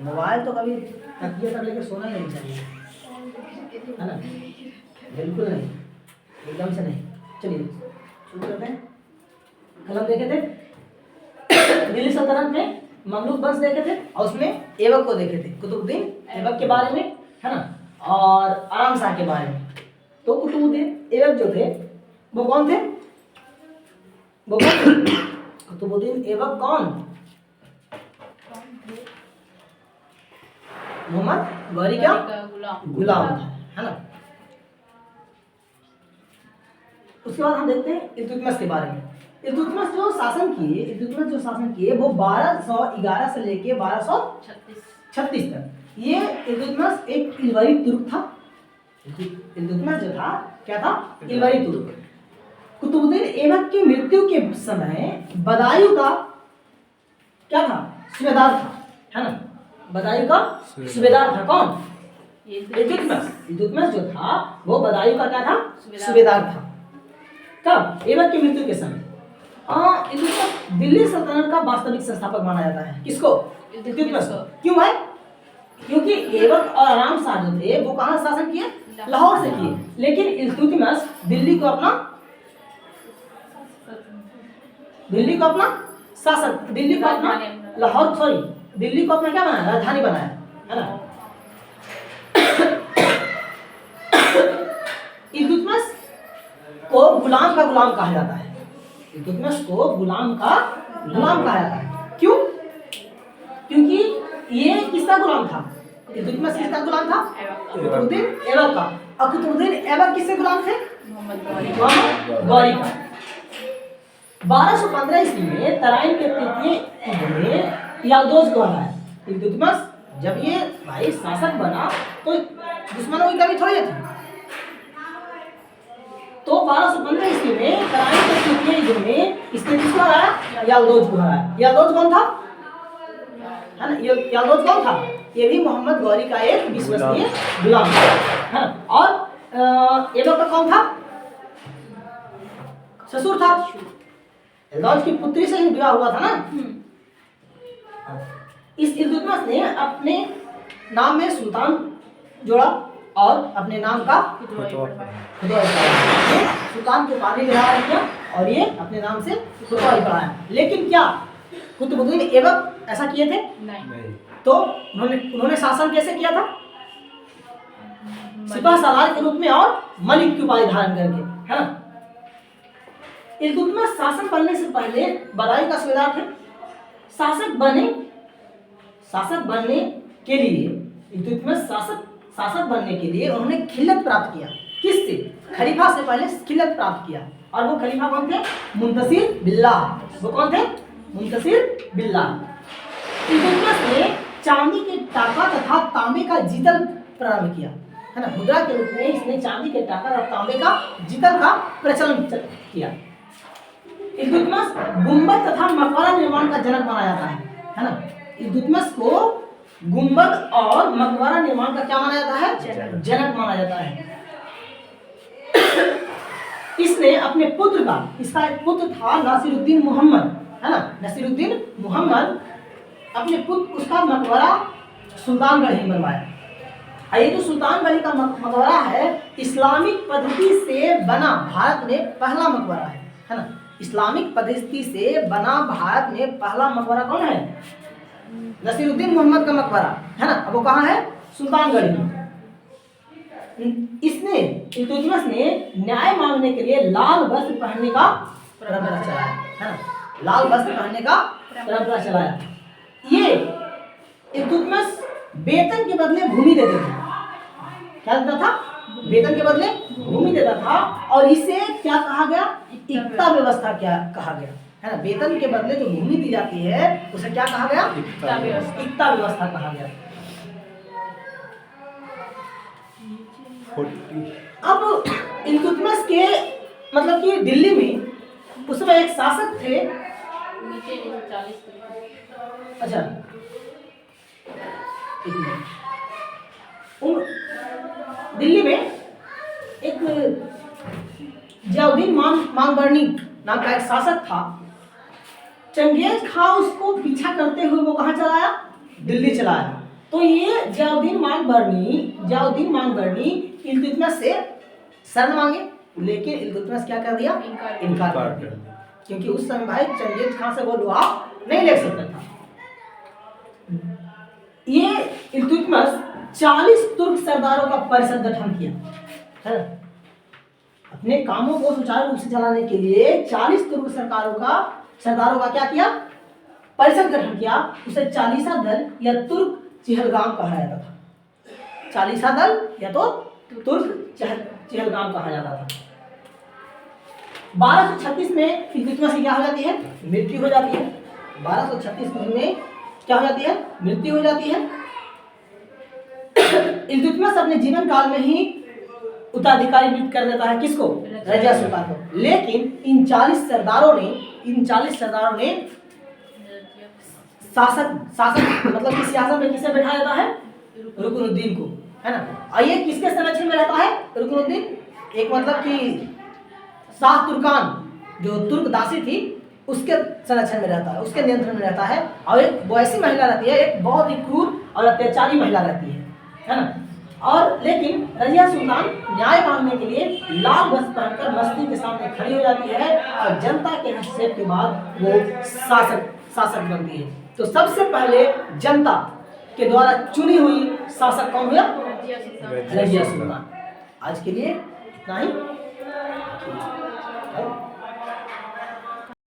Mobile तो कभी तकिए तक लेके सोना ही नहीं चाहिए, है ना? बिल्कुल नहीं, एकदम से नहीं। चलिए शुरू करते हैं। कल हम देखे थे दिल्ली सल्तनत में ममलूक वंश देखे थे और उसमें ऐबक को देखे थे, कुतुबुद्दीन ऐबक के बारे में, है ना, और आराम शाह के बारे में। तो कुतुबुद्दीन ऐबक जो थे वो कौन थे? वो कौन थे? कुतुबुद्दीन ऐबक कौन? मोहम्मद गौरी का गुलाम था, है ना। उसके बाद हम देखते हैं इल्तुतमिश के बारे में। इल्तुतमिश जो शासन किए वो 1211 से लेके 1236 तक। ये इल्तुतमिश एक इल्वरी तुर्क था। इल्तुतमिश जो था क्या था? इल्वरी तुर्क। कुतुबुद्दीन ऐबक की मृत्यु के समय बदायूं का क्या था? सूबेदार था, है ना। बदायूं का सूबेदार था कौन? इल्तुतमिश जो था वो बदायूं का क्या था? सूबेदार था। कब? ऐबक की मृत्यु के समय। इल्तुतमिश दिल्ली सल्तनत का वास्तविक संस्थापक माना जाता है। किसको? इल्तुतमिश को। क्यों है? क्योंकि ऐबक और आराम शाह जो थे वो कहां शासन किए? लाहौर से किए। लेकिन इल्तुतमिश दिल्ली को अपना लाहौर दिल्ली को अपना क्या बनाया? राजधानी बनाया, है ना। इल्तुतमिश को गुलाम का गुलाम कहा जाता है। इल्तुतमिश को गुलाम का गुलाम कहा जाता है। क्यों? क्योंकि ये किसका गुलाम था? इल्तुतमिश किसका गुलाम था? कुतुबुद्दीन ऐबक का। और कुतुबुद्दीन ऐबक किससे गुलाम थे? मोहम्मद गौरी का। 1215 ईस्वी में तराइन के तृतीय युद्ध में याल्दोज को हराया। इल्तुतमिश जब ये भाई शासक बना तो दुश्मनों की कमी थोड़ी थी। तो 1215 ईस्वी में तराइन के तृतीय युद्ध में इसने किसको हराया? याल्दोज को हराया। याल्दोज कौन था? है ना, याल्दोज कौन था? ये भी मोहम्मद गौरी का एक विश्वसनीय गुलाम था, है ना। और ऐबक का कौन था? ससुर था। याल्दोज की पुत्री से ही विवाह हुआ था ना। इस इल्तुतमिश ने अपने नाम में सुल्तान जोड़ा और अपने नाम का सुल्तान के पानी में धारण किया और ये अपने नाम से फुतवाही पढ़ाया। लेकिन क्या कुतुबुद्दीन ऐबक ऐसा किए थे? नहीं। तो उन्होंने शासन कैसे किया था? सिपह सालार के रूप में और मलिक की उपाधि धारण करके, है ना। इल्तुतमिश शासन बनने से पहले बदायूं का सूबेदार थे। शासक बनने के लिए इल्तुतमिश शासक बनने के लिए उन्होंने खिलत प्राप्त किया। किससे? खलीफा से पहले खिलत प्राप्त किया। और वो खलीफा कौन थे? मुंतसिर बिल्लाह। वो कौन थे? मुंतसिर बिल्लाह। इल्तुतमिश ने चांदी के टाका तथा तांबे का जीतल प्रारंभ किया, है ना। मुद्रा के रूप में इसने चांदी के टाका और तांबे का जीतल का प्रचलन किया। इल्तुतमिश गुंबद तथा मकबरा निर्माण का जनक माना जाता है ना। इल्तुतमिश को गुंबद और मकबरा निर्माण का क्या माना जाता है? जनक माना जाता है। इसने अपने पुत्र का, इसका एक पुत्र था नासिरुद्दीन मोहम्मद, है ना। नासिरुद्दीन मोहम्मद अपने पुत्र, उसका मकबरा सुल्तानगढ़ ही बनवाया। ये जो सुल्तानगढ़ का मकबरा है इस्लामिक पद्धति से बना भारत में पहला मकबरा है ना। इस्लामिक पद्धति से बना भारत में पहला मकबरा कौन है? नासिरुद्दीन मोहम्मद का मकबरा, है ना। अब वो कहाँ है? सुल्तानगढ़ में। इसने इल्तुतमिश ने न्याय मांगने के लिए लाल वस्त्र पहनने का परंपरा चलाया, है ना। लाल वस्त्र पहनने का परंपरा चलाया। ये इल्तुतमिश वेतन के बदले भूमि देते थे। क्या देता था? वेतन के बदले भूमि देता था। और इसे क्या कहा गया? इक्ता व्यवस्था क्या कहा गया, है ना। वेतन के बदले जो भूमि दी जाती है उसे क्या कहा गया? इक्ता व्यवस्था कहा गया। अब इल्तुतमिश के मतलब कि दिल्ली में उस समय एक शासक थे। अच्छा, दिल्ली में एक जियाउद्दीन मानबर्नी नाम का एक शासक था। चंगेज खां उसको पीछा करते हुए वो कहाँ चलाया? दिल्ली चलाया। तो ये जियाउद्दीन मांगबरनी इल्तुतमिश से शरण मांगे, लेकिन इल्तुतमिश क्या कर दिया? इनकार कर दिया, क्योंकि उस समय भाई चंगेज खान से वो लोहा नहीं ले सकता था। ये इल्तुतमिश 40 तुर्क सरदारों का परिषद गठन किया है। अपने कामों को सुचारू रूप से चलाने के लिए 40 तुर्क सरदारों का क्या किया? परिषद गठन किया। उसे चालीसा दल या तुर्क चहलगाम कहा जाता था। चालीसा दल या तो तुर्क चहलगाम कहा जाता था। 1236 में इल्तुतमिश की क्या हो जाती है? मृत्यु हो जाती है। 1236 में क्या हो जाती है? मृत्यु हो जाती है। इल्तुतमिश अपने जीवन काल में ही उत्तराधिकारी नियुक्त कर देता है, किसको? रजिया सुल्तान को। लेकिन इन 40 सरदारों ने शासक मतलब कि सियासत में किसे बैठाया जाता है? रुकनुद्दीन को, है ना। और ये किसके संरक्षण में रहता है रुकनुद्दीन? एक मतलब कि शाह तुर्कान जो तुर्क दासी थी उसके संरक्षण में रहता है, उसके नियंत्रण में रहता है। और एक वो ऐसी महिला रहती है, एक बहुत ही क्रूर और अत्याचारी महिला रहती है ना। और लेकिन रजिया सुल्तान न्याय मांगने के लिए लाल वस्त्र पहनकर मस्ती के सामने खड़ी हो जाती है और जनता के हस्तक्षेप के बाद वो शासक बनती है। तो सबसे पहले जनता के द्वारा चुनी हुई शासक कौन हुआ? रजिया सुल्तान। आज के लिए इतना ही।